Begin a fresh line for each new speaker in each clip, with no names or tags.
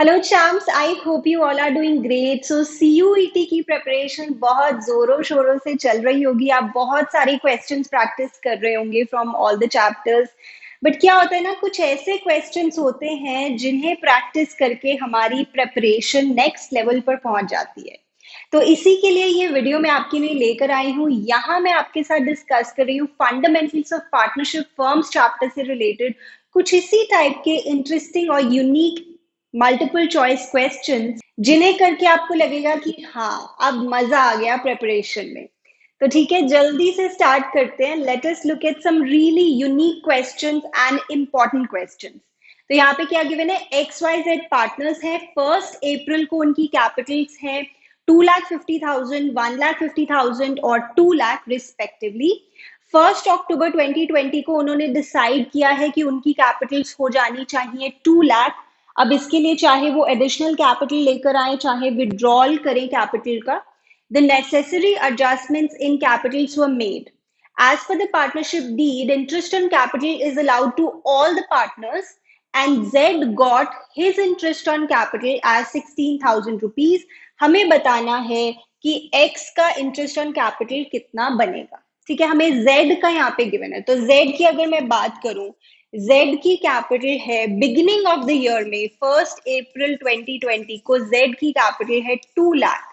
Hello champs, I hope you all are doing great. So CUET की preparation बहुत जोरों शोरों से चल रही होगी। आप बहुत सारी क्वेश्चंस प्रैक्टिस कर रहे होंगे from all the chapters. But क्या होता है ना, कुछ ऐसे क्वेश्चंस होते हैं जिन्हें प्रैक्टिस करके हमारी प्रिपरेशन नेक्स्ट लेवल पर पहुंच जाती है। तो इसी के लिए ये वीडियो मैं आपके लिए लेकर आई हूँ। यहाँ मैं आपके साथ डिस्कस कर रही हूँ fundamentals of partnership firms chapter से रिलेटेड कुछ इसी टाइप के इंटरेस्टिंग और यूनिक मल्टीपल चॉइस क्वेश्चंस, जिन्हें करके आपको लगेगा कि हाँ, अब मजा आ गया प्रिपरेशन में। तो ठीक है, जल्दी से स्टार्ट करते हैं। Let us look at some really unique questions and important questions. तो यहाँ पे क्या गिवन है, XYZ पार्टनर्स हैं। 1 अप्रैल को उनकी कैपिटल्स हैं 2,50,000, 1,50,000 और 2 लाख रिस्पेक्टिवली। 1 अक्टूबर 2020 को उन्होंने डिसाइड किया है कि उनकी कैपिटल्स हो जानी चाहिए 2 लाख। अब इसके लिए चाहे वो एडिशनल कैपिटल लेकर आए, चाहे विड्रॉल करें कैपिटल का, the necessary adjustments in capitals were made. As per the partnership deed, interest on capital is allowed to all the partners, and Z got his interest on capital as 16,000 rupees. हमें बताना है कि X का interest on capital कितना बनेगा। ठीक है, हमें Z का यहाँ पे गिवन है। तो Z की अगर मैं बात करूं, Z की कैपिटल है बिगिनिंग ऑफ द ईयर में 1 अप्रैल 2020 को Z की कैपिटल है 2 लाख।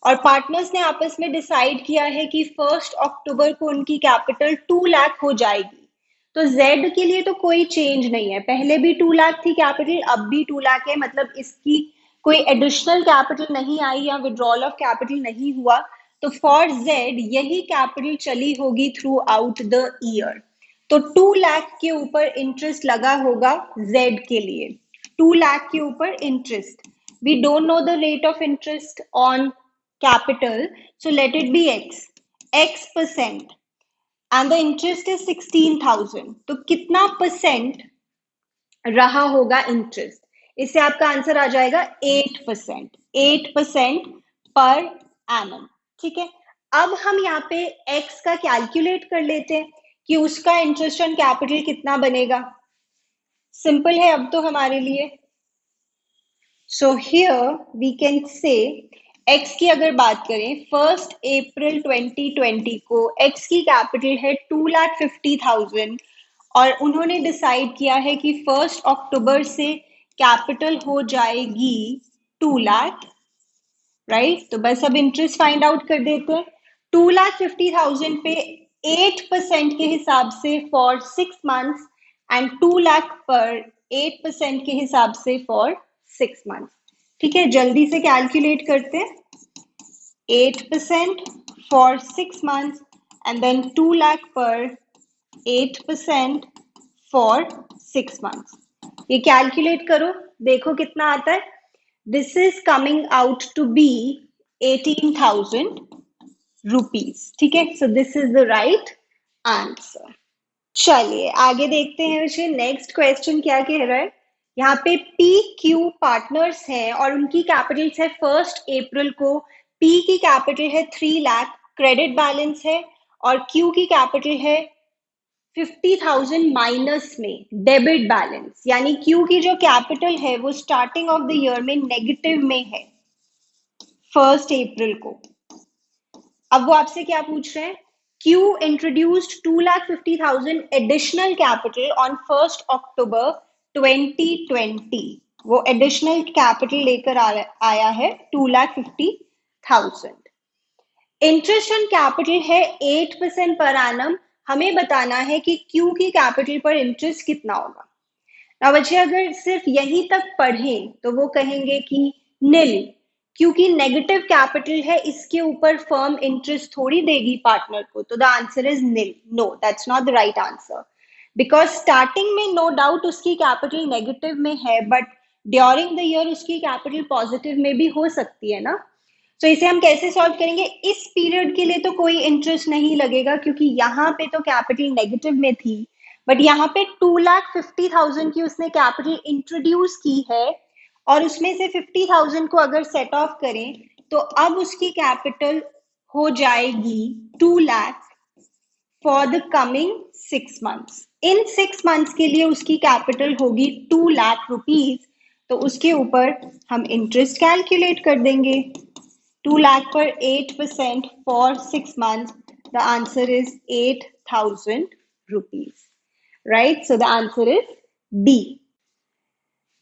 और पार्टनर्स ने आपस में डिसाइड किया है कि 1 अक्टूबर को उनकी कैपिटल 2 लाख हो जाएगी। तो जेड के लिए तो कोई चेंज नहीं है, पहले भी 2 लाख थी कैपिटल, अब भी 2 लाख है। मतलब इसकी कोई एडिशनल कैपिटल नहीं आई या विड्रॉल ऑफ कैपिटल नहीं हुआ। तो फॉर जेड यही कैपिटल चली होगी थ्रू आउट द ईयर। तो 2 लाख के ऊपर इंटरेस्ट लगा होगा जेड के लिए। 2 लाख के ऊपर interest, we don't know the rate of interest on capital, so let it be x percent, and the interest is 16,000। तो कितना परसेंट रहा होगा इंटरेस्ट? इससे आपका आंसर आ जाएगा 8%। 8% पर एनम। ठीक है, अब हम यहाँ पे x का कैलकुलेट कर लेते हैं कि उसका इंटरेस्ट ऑन कैपिटल कितना बनेगा। सिंपल है अब तो हमारे लिए। So here we can say X की अगर बात करें 1 अप्रैल 2020 को X की कैपिटल है 2,50,000 और उन्होंने डिसाइड किया है कि 1 अक्टूबर से कैपिटल हो जाएगी 2 लाख। राइट, तो बस अब इंटरेस्ट फाइंड आउट कर देते हैं। 2,50,000 पे 8% के हिसाब से फॉर 6 मंथ्स एंड 2 लाख पर 8% के हिसाब से फॉर 6 मंथ्स। ठीक है, जल्दी से कैलकुलेट करते हैं। 8% for 6 months and then 2 lakh पर 8% फॉर 6 मंथ्स। ये कैलकुलेट करो, देखो कितना आता है। This is coming out to be 18,000 rupees। ठीक है, so this is the right answer। चलिए आगे देखते हैं। मुझे नेक्स्ट क्वेश्चन क्या कह रहा है। यहाँ पे पी क्यू पार्टनर्स हैं और उनकी कैपिटल्स है 1 अप्रैल को। पी की कैपिटल है 3 लाख, क्रेडिट बैलेंस है, और क्यू की कैपिटल है 50,000 माइनस में डेबिट बैलेंस। यानी क्यू की जो कैपिटल है वो स्टार्टिंग ऑफ द ईयर में नेगेटिव में है 1 अप्रैल को। अब वो आपसे क्या पूछ रहे हैं, Q introduced 2,50,000 additional capital on 1 अक्टूबर 2020। वो एडिशनल कैपिटल लेकर आया है 2,50,000। इंटरेस्ट ऑन कैपिटल है 8% पर एनम। हमें बताना है कि क्यू की कैपिटल पर इंटरेस्ट कितना होगा। ना बच्चे अगर सिर्फ यहीं तक पढ़ें तो वो कहेंगे कि नील, क्योंकि नेगेटिव कैपिटल है, इसके ऊपर फर्म इंटरेस्ट थोड़ी देगी पार्टनर को। तो the answer is nil. No, that's not the right answer, because starting में नो डाउट उसकी कैपिटल नेगेटिव में है, बट ड्यूरिंग द ईयर उसकी कैपिटल पॉजिटिव में भी हो सकती है ना। तो इसे हम कैसे सॉल्व करेंगे, इस पीरियड के लिए तो कोई इंटरेस्ट नहीं लगेगा क्योंकि यहाँ पे तो कैपिटल नेगेटिव में थी, बट यहाँ पे 2,50,000 की उसने कैपिटल इंट्रोड्यूस की है और उसमें से 50,000 को अगर सेट ऑफ करें तो अब उसकी कैपिटल हो जाएगी 2 lakh for the coming 6 months. In 6 months के लिए उसकी कैपिटल होगी 2 लाख रुपीज, तो उसके ऊपर हम इंटरेस्ट कैलकुलेट कर देंगे. 2 लाख पर 8% for 6 months. The answer is 8,000 rupees. Right? So the answer is D.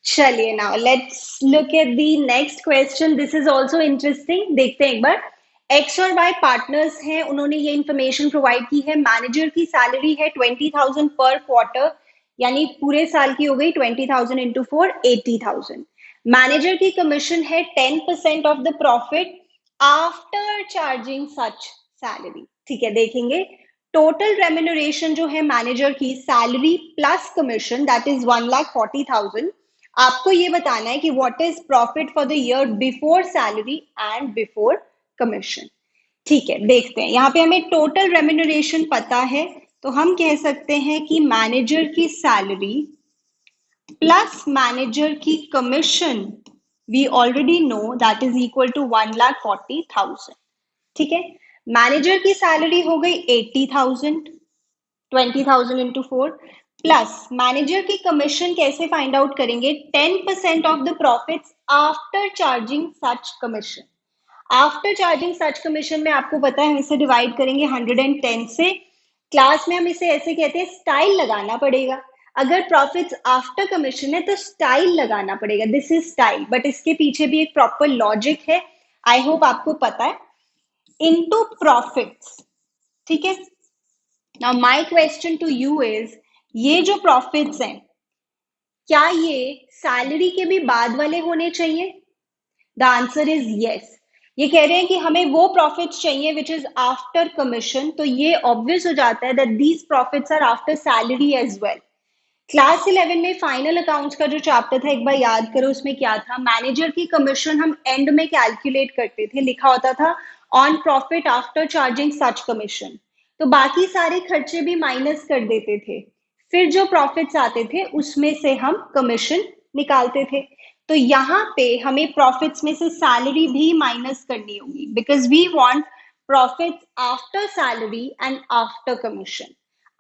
चलिए now let's look at the next question. This is also interesting. देखते हैं एक बार. X और Y पार्टनर्स हैं, उन्होंने ये इंफॉर्मेशन प्रोवाइड की है. मैनेजर की सैलरी है 20,000 पर क्वार्टर, यानी पूरे साल की हो गई 20,000 इंटू 4 80,000. मैनेजर की कमीशन है 10% of the profit after charging such salary. ठीक है, देखेंगे टोटल रेम्यूनरेशन जो है मैनेजर की salary plus commission that is 1,40,000. आपको ये बताना है कि what is profit for the year before salary and before commission. ठीक है, देखते हैं. यहाँ पे हमें टोटल रेम्यूनरेशन पता है, तो हम कह सकते हैं कि मैनेजर की सैलरी प्लस मैनेजर की commission we already know that is equal to 1,40,000. ठीक है, मैनेजर की सैलरी हो गई 80,000, 20,000 इंटू 4 प्लस मैनेजर की कमीशन कैसे फाइंड आउट करेंगे? 10% of the profits after charging such commission. After charging such commission में आपको पता है हम इसे डिवाइड करेंगे 110 से. क्लास में हम इसे ऐसे कहते हैं स्टाइल लगाना पड़ेगा. अगर प्रॉफिट्स आफ्टर कमीशन है तो स्टाइल लगाना पड़ेगा. दिस इज स्टाइल, बट इसके पीछे भी एक प्रॉपर लॉजिक है. आई होप आपको पता है. Into profits. ठीक है, now my question to you is, ये जो प्रॉफिट्स हैं क्या ये सैलरी के भी बाद वाले होने चाहिए? The answer is yes. ये कह रहे हैं कि हमें वो प्रॉफिट्स चाहिए विच इज आफ्टर कमीशन, तो ये ऑब्वियस हो जाता है that these profits are after salary as well. Class 11 में फाइनल अकाउंट्स का जो चैप्टर था एक बार याद करो, उसमें क्या था? मैनेजर की कमीशन हम एंड में कैलकुलेट करते थे, लिखा होता था on profit after charging such commission. तो बाकी सारे खर्चे भी माइनस कर देते थे, फिर जो प्रॉफिट्स आते थे उसमें से हम कमीशन निकालते थे. तो यहाँ पे हमें प्रॉफिट्स में से सैलरी भी माइनस करनी होगी because we want profits after salary and after commission.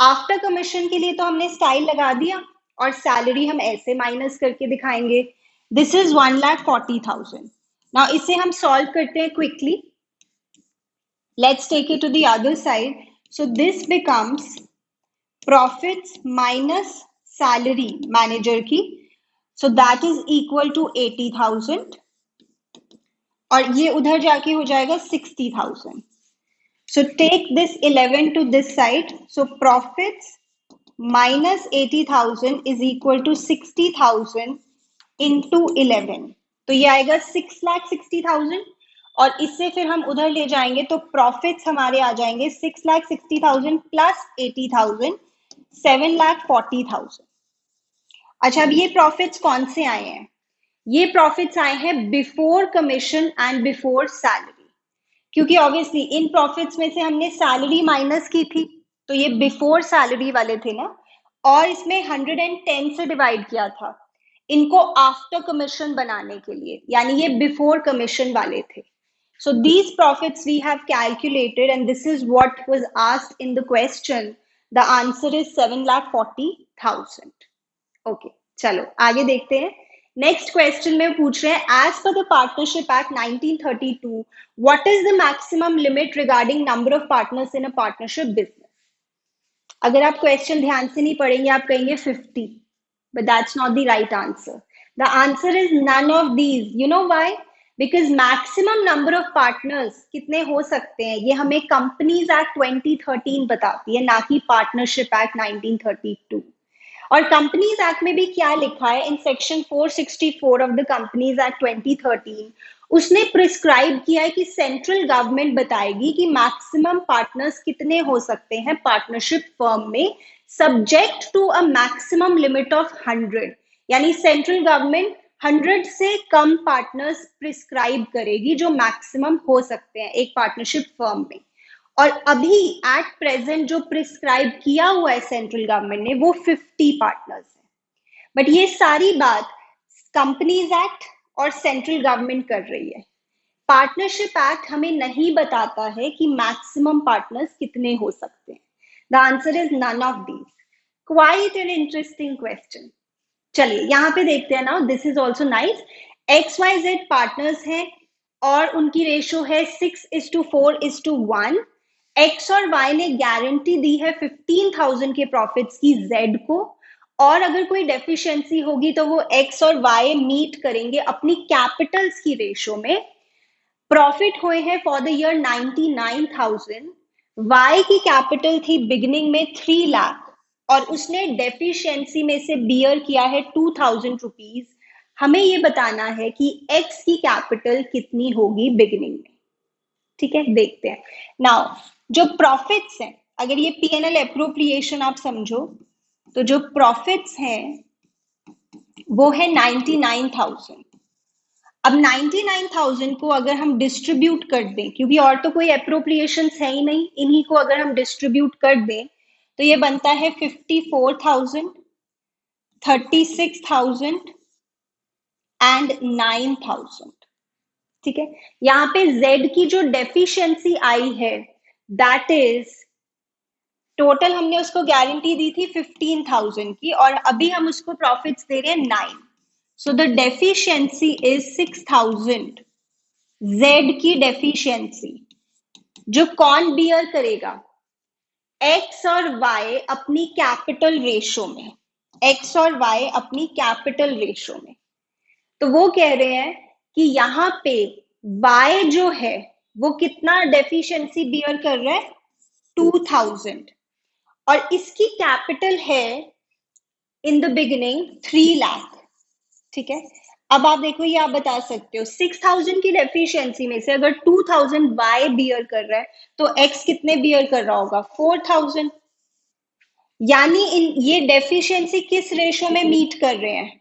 After commission के लिए तो हमने स्टाइल लगा दिया और सैलरी हम ऐसे माइनस करके दिखाएंगे. This is 1,40,000. नाउ इसे हम सॉल्व करते हैं quickly. Let's take it to the other side. So this becomes profits minus salary manager की, so that is equal to 80,000 और ये उधर जाके हो जाएगा 60,000. So take this 11 to this side. So profits minus 80,000 is equal to 60,000 into 11. तो ये आएगा 6,60,000 और इससे फिर हम उधर ले जाएंगे तो प्रॉफिट्स हमारे आ जाएंगे 6,60,000 प्लस 80,000, 7,40,000. अच्छा, अब ये प्रॉफिट्स कौन से आए हैं? ये प्रॉफिट्स आए हैं before commission and before salary, क्योंकि ऑब्वियसली इन प्रॉफिट्स में से हमने सैलरी माइनस की थी, तो ये बिफोर सैलरी वाले थे ना, और इसमें 110 से डिवाइड किया था इनको आफ्टर कमीशन बनाने के लिए, यानी ये बिफोर कमीशन वाले थे. So these profits we have calculated and this is what was asked in the question. The answer is 7,40,000. Okay, चलो आगे देखते हैं. नेक्स्ट क्वेश्चन में पूछ रहे हैं as per the partnership act 1932 what is the maximum limit regarding number of partners in a partnership business. अगर आप क्वेश्चन ध्यान से नहीं पढ़ेंगे आप कहेंगे 50, but that's not the right answer. The answer is none of these. You know why? Because maximum number of partners कितने हो सकते हैं ये हमें कंपनीज एक्ट 2013 बताती है, ना कि पार्टनरशिप एक्ट 1932. और कंपनीज एक्ट में भी क्या लिखा है in section 464 of the companies act 2013, उसने प्रिस्क्राइब किया है कि सेंट्रल गवर्नमेंट बताएगी कि मैक्सिमम पार्टनर्स कितने हो सकते हैं पार्टनरशिप फर्म में, subject to a maximum limit of 100. यानी सेंट्रल गवर्नमेंट 100 से कम पार्टनर्स प्रिस्क्राइब करेगी जो मैक्सिमम हो सकते हैं एक पार्टनरशिप फर्म में. और अभी एट प्रेजेंट जो प्रिस्क्राइब किया हुआ है सेंट्रल गवर्नमेंट ने वो 50 पार्टनर्स है. बट ये सारी बात कंपनीज एक्ट और सेंट्रल गवर्नमेंट कर रही है. पार्टनरशिप एक्ट हमें नहीं बताता है कि मैक्सिमम पार्टनर्स कितने हो सकते हैं. The answer is none of these. Quite an interesting question. चलिए यहाँ पे देखते हैं ना, this is also nice. XYZ partners हैं और उनकी रेशो है 6:4:1। एक्स और वाई ने गारंटी दी है 15,000 के प्रॉफिट्स की जेड को, और अगर कोई डेफिशिएंसी होगी तो वो एक्स और वाई मीट करेंगे अपनी कैपिटल्स की रेशो में। प्रॉफिट हुए हैं फॉर द ईयर 99,000। वाई की कैपिटल थी बिगिनिंग में 3 लाख और उसने डेफिशिएंसी में से बियर किया है 2,000 रुपीज। हमें ये बताना है कि एक्स की कैपिटल कितनी होगी बिगिनिंग में। ठीक है, देखते हैं नाउ। जो प्रॉफिट्स हैं, अगर ये P&L एप्रोप्रिएशन आप समझो, तो जो प्रॉफिट्स हैं वो है 99,000। अब 99,000 को अगर हम डिस्ट्रीब्यूट कर दें, क्योंकि और तो कोई एप्रोप्रिएशन है ही नहीं, इन्हीं को अगर हम डिस्ट्रीब्यूट कर दें तो ये बनता है 54,000, 36,000 एंड 9,000। ठीक है, यहाँ पे Z की जो डेफिशिएंसी आई है दैट इज, टोटल हमने उसको गारंटी दी थी 15,000 की और अभी हम उसको प्रॉफिट्स दे रहे हैं 9। So the deficiency is 6,000। Z की डेफिशिएंसी जो कौन बियर करेगा? X और Y अपनी कैपिटल रेशो में, X और Y अपनी कैपिटल रेशो में। तो वो कह रहे हैं कि यहाँ पे Y जो है वो कितना डेफिशिएंसी बियर कर रहा है? 2,000, और इसकी कैपिटल है इन द बिगिनिंग 3 लाख। ठीक है, अब आप देखो, ये आप बता सकते हो 6,000 की डेफिशिएंसी में से अगर 2,000 Y बियर कर रहा है तो X कितने बियर कर रहा होगा? 4,000। यानी ये डेफिशिएंसी किस रेशो में मीट कर रहे हैं?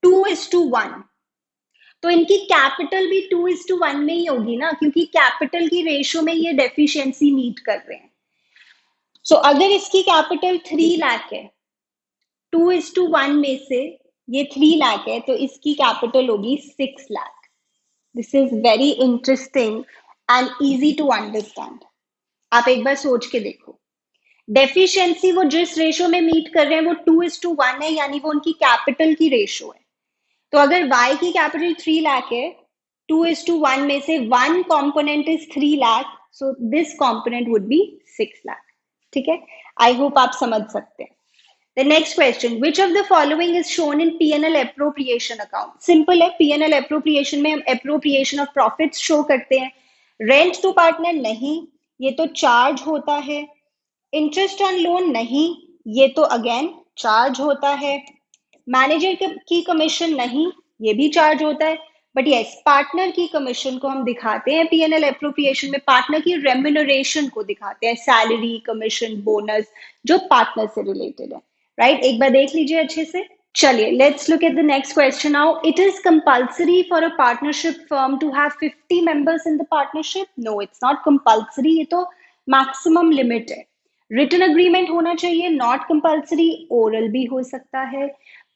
2:1। तो इनकी कैपिटल भी 2:1 में ही होगी ना, क्योंकि कैपिटल की रेशो में ये डेफिशिएंसी मीट कर रहे हैं। सो अगर इसकी कैपिटल 3 लाख है, 2:1 में से ये 3 लाख है, तो इसकी कैपिटल होगी 6 lakh. This is very interesting and easy to understand. आप एक बार सोच के देखो, डेफिशिएंसी वो जिस रेशो में मीट कर रहे हैं वो 2:1 है, यानी वो उनकी कैपिटल की रेशो है। तो अगर Y की कैपिटल 3 लाख है, 2:1 में से 1 component is 3 lakh, so this component would be 6 lakh. ठीक है, आई होप आप समझ सकते हैं। The next question, which of the following is shown in P&L appropriation account? Simple है, P&L appropriation में हम appropriation of profits show करते हैं। Rent to partner नहीं, ये तो चार्ज होता है। इंटरेस्ट ऑन लोन नहीं, ये तो अगेन चार्ज होता है। मैनेजर की कमीशन नहीं, ये भी चार्ज होता है। बट यस, पार्टनर की कमीशन को हम दिखाते हैं P&L एप्रोप्रिएशन में, पार्टनर की रेम्यूनरेशन को दिखाते हैं, सैलरी, कमीशन, बोनस, जो पार्टनर से रिलेटेड है। राइट, एक बार देख लीजिए अच्छे से। चलिए, let's look at the next question now. It is compulsory for a partnership firm to have 50 members in the partnership? No, it's not compulsory, ये तो मैक्सिमम लिमिट है। रिटन अग्रीमेंट होना चाहिए, नॉट कंपल्सरी, ओरल भी हो सकता है।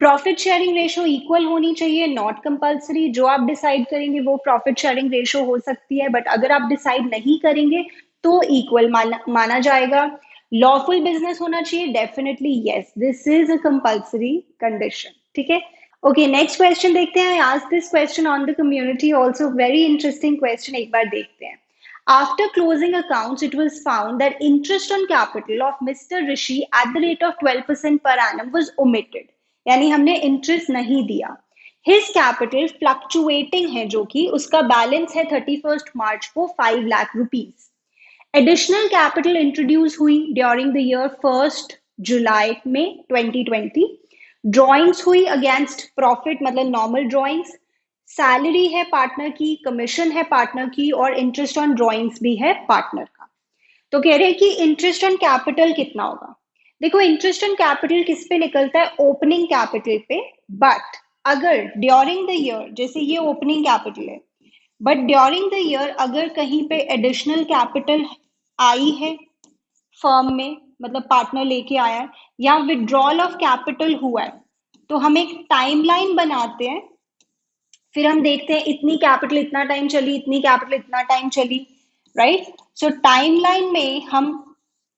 Profit sharing ratio equal होनी चाहिए, नॉट कंपल्सरी, जो आप डिसाइड करेंगे वो प्रॉफिट शेयरिंग रेशो हो सकती है, बट अगर आप डिसाइड नहीं करेंगे तो इक्वल माना जाएगा। लॉफुल बिजनेस होना चाहिए, definitely yes, this is a compulsory condition. ठीक है, ओके, नेक्स्ट क्वेश्चन देखते हैं। आज this question on the community, also very interesting question, एक बार देखते हैं। After closing accounts, it was found that interest on capital of Mr. Rishi at the rate of 12% per annum was omitted. यानी हमने interest नहीं दिया। His capital fluctuating है, जो कि उसका बैलेंस है 31 मार्च को 5 lakh rupees. Additional capital introduce हुई ड्यूरिंग द ईयर 1 जुलाई में 2020। ड्रॉइंग्स हुई अगेंस्ट प्रॉफिट, मतलब नॉर्मल ड्रॉइंग्स। सैलरी है पार्टनर की, कमीशन है पार्टनर की, और इंटरेस्ट ऑन ड्रॉइंग्स भी है पार्टनर का। तो कह रहे हैं कि इंटरेस्ट ऑन कैपिटल कितना होगा। देखो, इंटरेस्ट ऑन कैपिटल किस पे निकलता है? ओपनिंग कैपिटल पे। बट अगर ड्यूरिंग द ईयर, जैसे ये ओपनिंग कैपिटल है, बट ड्यूरिंग द ईयर अगर कहीं पे एडिशनल कैपिटल आई है फर्म में, मतलब पार्टनर लेके आया है, या विड्रॉल ऑफ कैपिटल हुआ है, तो हम एक टाइमलाइन बनाते हैं। फिर हम देखते हैं इतनी कैपिटल इतना टाइम चली, इतनी कैपिटल इतना टाइम चली, राइट। सो टाइमलाइन में हम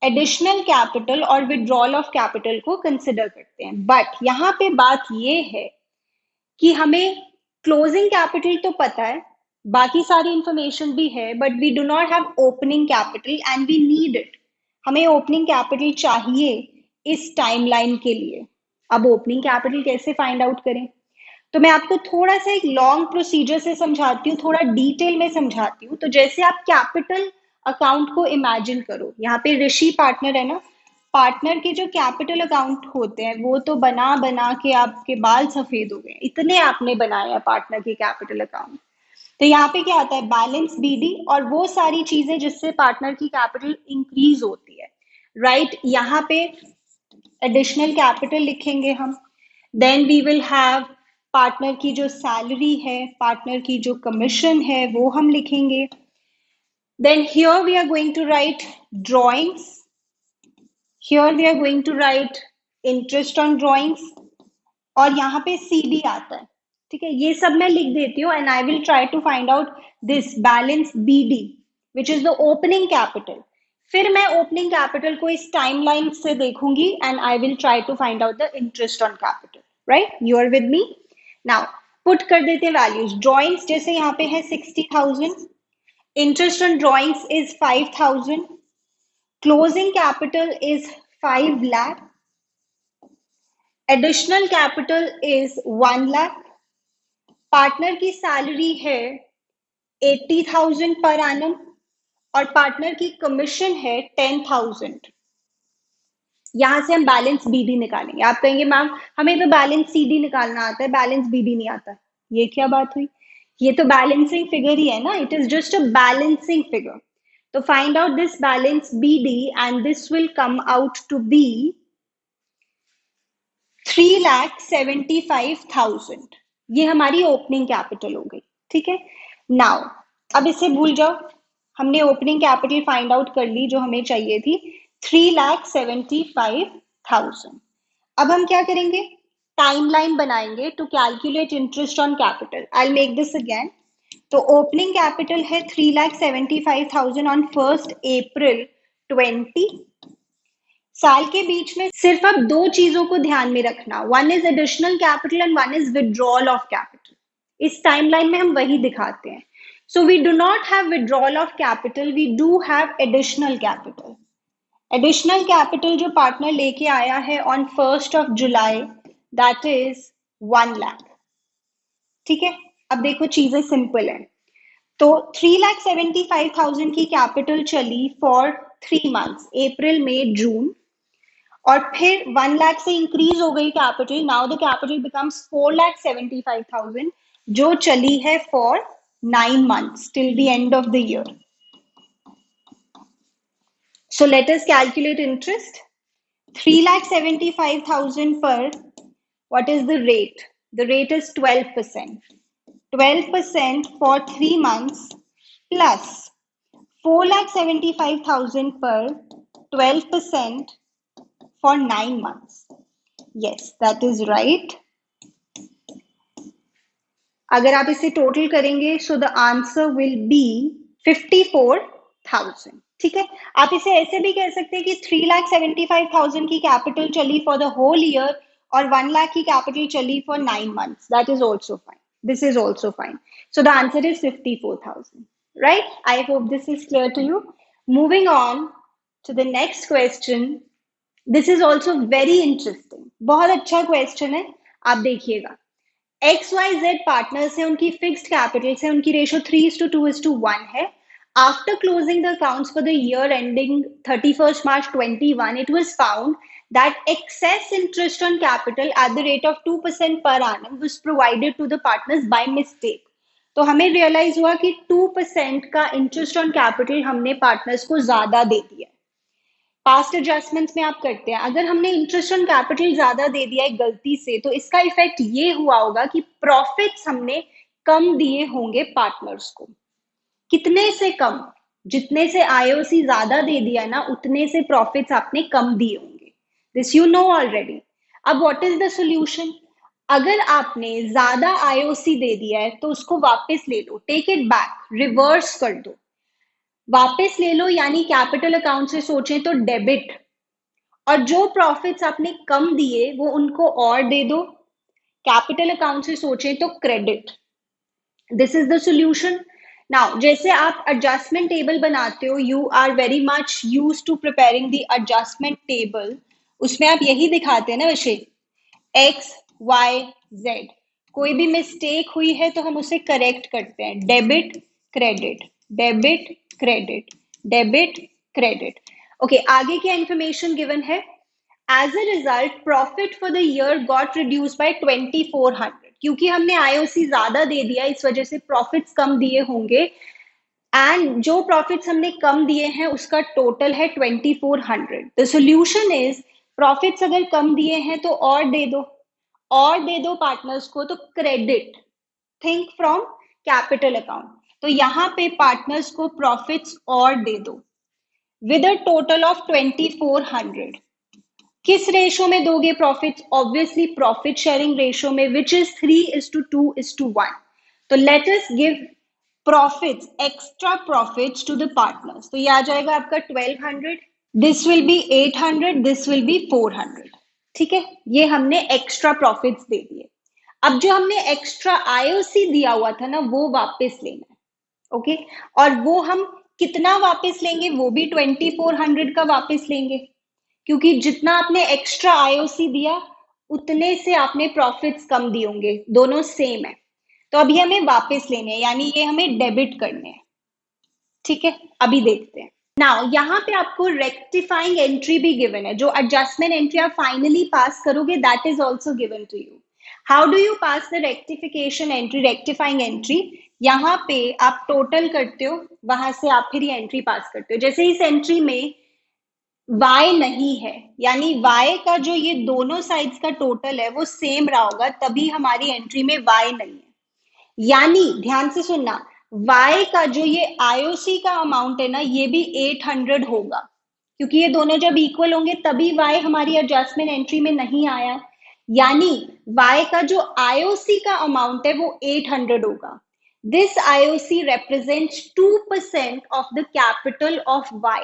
एडिशनल कैपिटल और विड्रॉल ऑफ कैपिटल को कंसिडर करते हैं। बट यहाँ पे बात ये है कि हमें क्लोजिंग कैपिटल तो पता है, बाकी सारी इंफॉर्मेशन भी है, but we do not have opening capital and we need it. हमें ओपनिंग कैपिटल चाहिए इस टाइमलाइन के लिए। अब ओपनिंग कैपिटल कैसे फाइंड आउट करें? तो मैं आपको थोड़ा सा एक लॉन्ग प्रोसीजर से समझाती हूँ, थोड़ा डिटेल में समझाती हूँ। तो जैसे आप कैपिटल अकाउंट को इमेजिन करो, यहाँ पे ऋषि पार्टनर है ना, पार्टनर के जो कैपिटल अकाउंट होते हैं वो तो बना बना के आपके बाल सफेद हो गए, इतने आपने बनाए हैं पार्टनर के कैपिटल अकाउंट। तो यहाँ पे क्या आता है? बैलेंस बीडी और वो सारी चीजें जिससे पार्टनर की कैपिटल इंक्रीज होती है, राइट? यहाँ पे एडिशनल कैपिटल लिखेंगे हम। Then we will have partner की जो सैलरी है, पार्टनर की जो कमीशन है वो हम लिखेंगे। Then here we are going to write drawings, here we are going to write interest on drawings, और यहाँ पे सीडी आता है। ठीक है, ये सब मैं लिख देती हूँ and I will try to find out this balance BD which is the opening capital. फिर मैं ओपनिंग कैपिटल को इस टाइमलाइन से देखूंगी and I will try to find out the interest on capital. Right, you are with me now. Put कर देते हैं values. Drawings जैसे यहाँ पे है 60,000, interest on drawings is 5,000, closing capital is 5 lakh, additional capital is 1 lakh, partner की salary है 80,000 per annum और पार्टनर की कमीशन है 10,000। यहां से हम बैलेंस बीडी निकालेंगे। आप कहेंगे मैम हमें तो बैलेंस सीडी निकालना आता है, बैलेंस बीडी नहीं आता। ये क्या बात हुई? ये तो बैलेंसिंग फिगर ही है ना, it is just a balancing figure. तो find out this balance BD and this will come out to be 3,75,000। ये हमारी ओपनिंग कैपिटल हो गई। ठीक है, नाउ अब इसे भूल जाओ, हमने ओपनिंग कैपिटल फाइंड आउट कर ली जो हमें चाहिए थी, 3,75,000। अब हम क्या करेंगे? टाइमलाइन बनाएंगे to calculate interest on capital. I make this again. तो ओपनिंग कैपिटल है 3,75,000 ऑन 1st April 20। साल के बीच में सिर्फ अब दो चीजों को ध्यान में रखना, one is additional capital and one is withdrawal of capital. इस टाइमलाइन में हम वही दिखाते हैं। So we do not have withdrawal of capital, we do have additional capital. Additional capital जो पार्टनर लेके आया है on 1st July, that is 1 lakh। ठीक है, अब देखो चीजें सिंपल है। तो 3,75,000 की कैपिटल चली फॉर 3 months, अप्रैल मई जून, और फिर 1 lakh से इंक्रीज हो गई capital. Now the capital becomes 4,75,000 जो चली है for 9 months till the end of the year. So let us calculate interest. 3,75,000 पर what is the rate? The rate is 12%. 12% for 3 months plus 4,75,000 per 12% for 9 months. Yes, that is right. अगर आप इसे total करेंगे so the answer will be 54,000. ठीक है, आप इसे ऐसे भी कह सकते हैं कि 3,75,000 की कैपिटल चली फॉर द होल ईयर और 1 lakh की कैपिटल चली for 9 months. That is also fine. This is also fine. So the answer is 54,000. Right? I hope this is clear to you. Moving on to the next question. This is also very interesting. बहुत अच्छा question है, आप देखिएगा। XYZ partners है, उनकी fixed capital से उनकी ratio 3:2:1 है। After closing the accounts for the year ending 31st March 21, it was found that excess interest on capital at the rate of 2% per annum was provided to the partners by mistake. तो हमें realise हुआ कि 2% का interest on capital हमने partners को ज्यादा दे दिया। Past adjustments में आप करते हैं, अगर हमने इंटरेस्ट ऑन कैपिटल ज्यादा दे दिया है गलती से, तो इसका इफेक्ट ये हुआ होगा कि प्रॉफिट्स हमने कम दिए होंगे पार्टनर्स को। कितने से कम? जितने से आईओसी ज्यादा दे दिया ना, उतने से प्रॉफिट्स आपने कम दिए होंगे। This you know already. अब व्हाट इज द सॉल्यूशन? अगर आपने ज्यादा आईओसी दे दिया है तो उसको वापस ले लो, टेक इट बैक, रिवर्स कर दो। वापस ले लो यानी कैपिटल अकाउंट से सोचें तो डेबिट, और जो प्रॉफिट्स आपने कम दिए वो उनको और दे दो, कैपिटल अकाउंट से सोचें तो credit. This is the solution. Now जैसे आप एडजस्टमेंट टेबल बनाते हो, you are very much use to preparing the adjustment table, उसमें आप यही दिखाते हैं ना वैसे, एक्स वाई जेड, कोई भी मिस्टेक हुई है तो हम उसे करेक्ट करते हैं, debit credit, debit credit, debit credit. Okay, आगे क्या इंफॉर्मेशन गिवन है? As a result profit for the year got reduce by 2400, क्योंकि हमने आईओसी ज्यादा दे दिया इस वजह से प्रॉफिट्स कम दिए होंगे, एंड जो प्रॉफिट्स हमने कम दिए हैं उसका टोटल है 2400। द सोल्यूशन इज, प्रॉफिट्स अगर कम दिए हैं तो और दे दो, और दे दो पार्टनर्स को तो credit, think from capital account, तो यहाँ पे पार्टनर्स को प्रॉफिट्स और दे दो विद अ टोटल ऑफ 2400। किस रेशो में दोगे profit? Obviously profit sharing ratio में, विच इज 3:2:1। तो let us give profits, extra profits to the partners, तो ये आ जाएगा आपका 1200, this will be 800, this will be 400। ठीक है, ये हमने एक्स्ट्रा प्रॉफिट्स दे दिए। अब जो हमने एक्स्ट्रा आईओसी दिया हुआ था ना वो वापस लेना है। ओके, और वो हम कितना वापस लेंगे? वो भी 2400 का वापस लेंगे, क्योंकि जितना आपने एक्स्ट्रा आईओसी दिया उतने से आपने प्रॉफिट्स कम दिए होंगे, दोनों सेम है, तो अभी हमें वापस लेने हैं, यानी ये हमें डेबिट करने हैं। ठीक है, अभी देखते हैं। नाउ यहाँ पे आपको रेक्टिफाइंग एंट्री भी गिवन है, जो एडजस्टमेंट एंट्री आप फाइनली पास करोगे that is also given to you. How do you pass the rectification entry, rectifying entry? यहाँ पे आप टोटल करते हो, वहां से आप फिर ये एंट्री पास करते हो। जैसे इस एंट्री में y नहीं है, यानी y का जो ये दोनों साइड्स का टोटल है वो सेम रहा होगा, तभी हमारी एंट्री में y नहीं है। यानी ध्यान से सुनना, y का जो ये आईओसी का अमाउंट है ना ये भी 800 होगा, क्योंकि ये दोनों जब इक्वल होंगे तभी y हमारी एडजस्टमेंट एंट्री में नहीं आया, यानी y का जो आईओसी का अमाउंट है वो 800 होगा। This IOC represents 2% of the capital of y.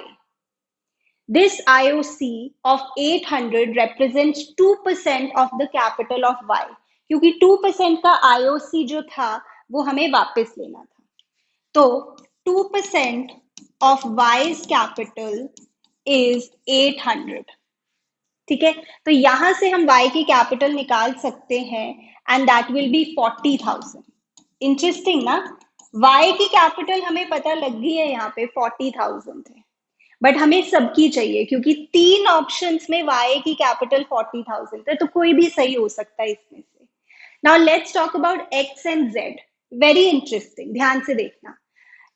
This IOC of 800 represents 2% of the capital of Y, क्योंकि 2% का IOC जो था वो हमें वापस लेना था, तो 2% of Y's capital is 800। ठीक है, तो यहां से हम Y की कैपिटल निकाल सकते हैं and that will be 40,000। Interesting ना, Y की कैपिटल हमें पता लग गई है, यहाँ पे 40,000 है, बट हमें सबकी चाहिए क्योंकि तीन ऑप्शंस में y की कैपिटल 40,000 है, तो कोई भी सही हो सकता है इसमें से। Now let's talk about x and z, very interesting, ध्यान से देखना।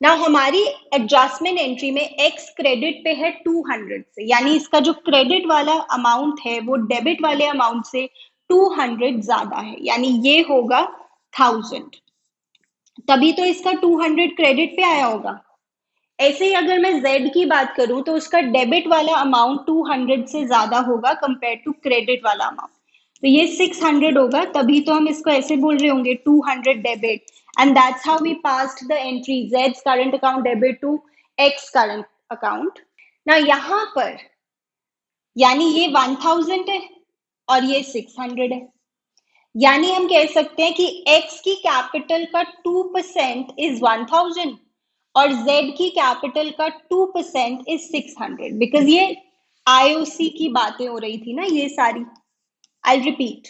नाउ हमारी एडजस्टमेंट एंट्री में x क्रेडिट पे है 200 से, यानी इसका जो क्रेडिट वाला अमाउंट है वो डेबिट वाले अमाउंट से 200 ज्यादा है, यानी ये होगा 1000, तभी तो इसका 200 क्रेडिट पे आया होगा। ऐसे ही अगर मैं Z की बात करूं तो उसका डेबिट वाला अमाउंट 200 से ज्यादा होगा कंपेयर टू क्रेडिट वाला अमाउंट, तो ये 600 होगा, तभी तो हम इसको ऐसे बोल रहे होंगे 200 debit, and that's how we passed the entry Z's current account debit to X current account. ना यहाँ पर यानी ये 1000 है और ये 600 है, यानी हम कह सकते हैं कि x की कैपिटल का 2% इज 1000 और z की कैपिटल का 2% इज 600, बिकॉज ये आईओसी की बातें हो रही थी ना ये सारी। आई रिपीट,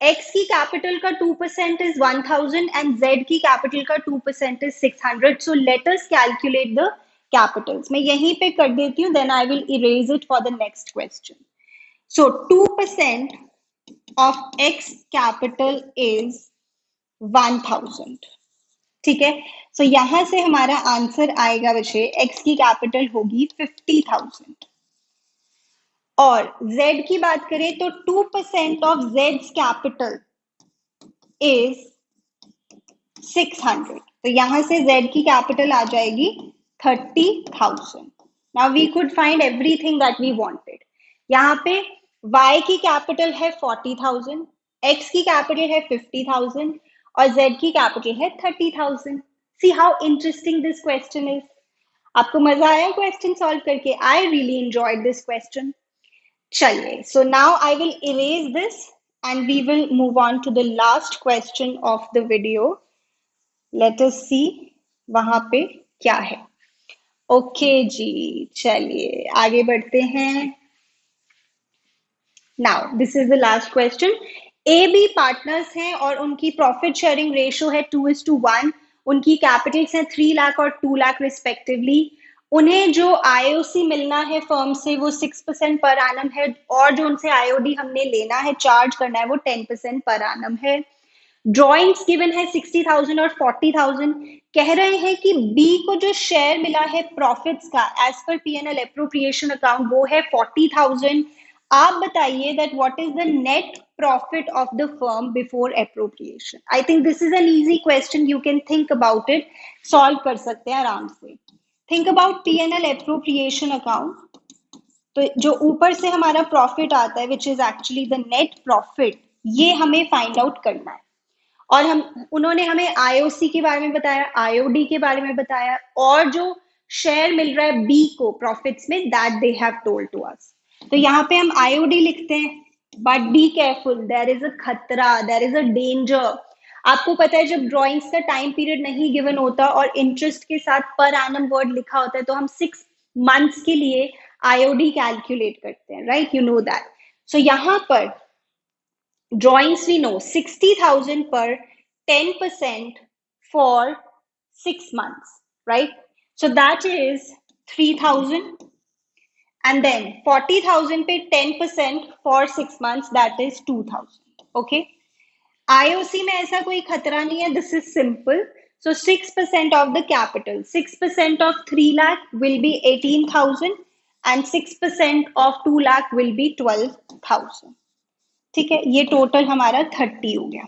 x की कैपिटल का 2% इज 1000 एंड z की कैपिटल का 2% is 600, so let us calculate the capitals. मैं यहीं पे कर देती हूँ, then I will erase it for the next question. So 2% of x capital is 1000। ठीक है, सो यहां से हमारा आंसर आएगा बच्चे, x की कैपिटल होगी 50,000, और z की बात करें तो 2% ऑफ z's कैपिटल इज 600, तो यहां से z की कैपिटल आ जाएगी 30,000। Now we could find everything that we wanted. यहाँ पे y की कैपिटल है 40,000, x की कैपिटल है 50,000 और z की कैपिटल है 30,000। See how interesting this question is. आपको मजा आया क्वेश्चन सॉल्व करके? I really enjoyed this question. चलिए, so now I will erase this and we will move on to the last question of the video. Let us see वहां पे क्या है. Okay जी, चलिए आगे बढ़ते हैं. Now this is the last question. A B partners हैं और उनकी प्रॉफिट शेयरिंग रेशियो है 2:1. उनकी कैपिटल्स हैं 3 लाख और 2 लाख रिस्पेक्टिवली. उन्हें जो आईओसी मिलना है फर्म से वो 6% पर एनम है, और जो उनसे आईओडी हमने लेना है, चार्ज करना है, वो 10% पर एनम है. ड्रॉइंग्स गिवन है 60,000 और 40,000. कह रहे हैं कि बी को जो शेयर मिला है प्रॉफिट्स का as per PNL appropriation account वो है 40,000. आप बताइए that what is the net profit of the firm before appropriation. I think this is an easy question. You can think about it. Solve कर सकते हैं आराम से. Think about PNL appropriation account. तो जो ऊपर से हमारा प्रॉफिट आता है which is actually the net profit, ये हमें फाइंड आउट करना है. और उन्होंने हमें आईओसी के बारे में बताया, आईओडी के बारे में बताया, और जो शेयर मिल रहा है बी को प्रॉफिट्स में, that they have told to us. तो यहाँ पे हम आईओडी लिखते हैं, but be careful, there is a खतरा, देयर इज अ डेंजर. आपको पता है जब ड्रॉइंग्स का टाइम पीरियड नहीं गिवन होता और इंटरेस्ट के साथ पर एनम वर्ड लिखा होता है, तो हम 6 मंथ्स के लिए आईओडी कैलकुलेट करते हैं, right? You know that. So यहाँ पर drawings we know 60,000 per 10% for 6 months, right? So that is 3,000, and then 40,000 पे 10% for 6 months, that is 2,000. Okay. IOC में ऐसा कोई खतरा नहीं है. This is simple. So 6% of the capital, 6% of 3 lakh will be 18,000 and 6% of 2 lakh will be 12,000. ठीक है, ये टोटल हमारा 30 हो गया.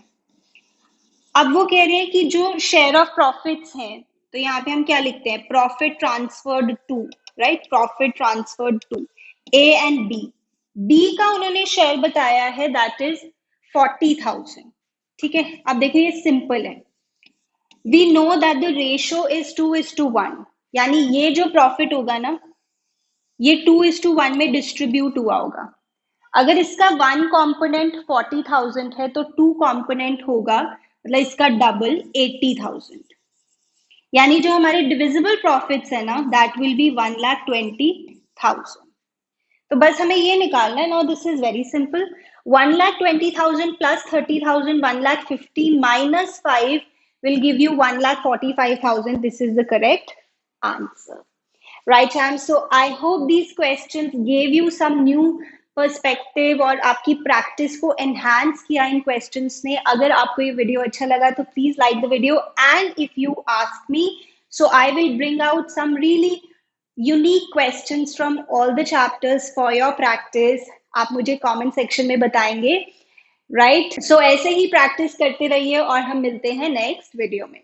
अब वो कह रहे हैं कि जो शेयर ऑफ प्रॉफिट्स हैं, तो यहाँ पे हम क्या लिखते हैं? Profit transferred to, right? Profit transferred to A and B. B का उन्होंने शेयर बताया है दैट इज 40,000. ठीक है, अब देखिए ये सिंपल है. We know that the ratio is 2:1. यानी ये जो प्रॉफिट होगा ना, ये 2:1 में डिस्ट्रीब्यूट हुआ होगा. अगर इसका 1 कंपोनेंट 40,000 है तो 2 कंपोनेंट होगा, मतलब इसका डबल 80,000. यानी जो हमारे डिविजिबल प्रॉफिट्स है ना, दैट विल बी 1,20,000. तो बस हमें ये निकालना है. Now this is very simple. 1,20,000 plus 30,000, 1,50,000 minus 5 will give you 1,45,000. This is the correct answer. Right, Sam? So I hope these questions gave you some new perspective और आपकी प्रैक्टिस को enhance किया इन क्वेश्चंस ने. अगर आपको ये वीडियो अच्छा लगा तो please like the video, and if you ask me, so I will bring out some really unique questions from all the chapters for your practice. आप मुझे कमेंट सेक्शन में बताएंगे, राइट? सो ऐसे ही प्रैक्टिस करते रहिए और हम मिलते हैं नेक्स्ट वीडियो में.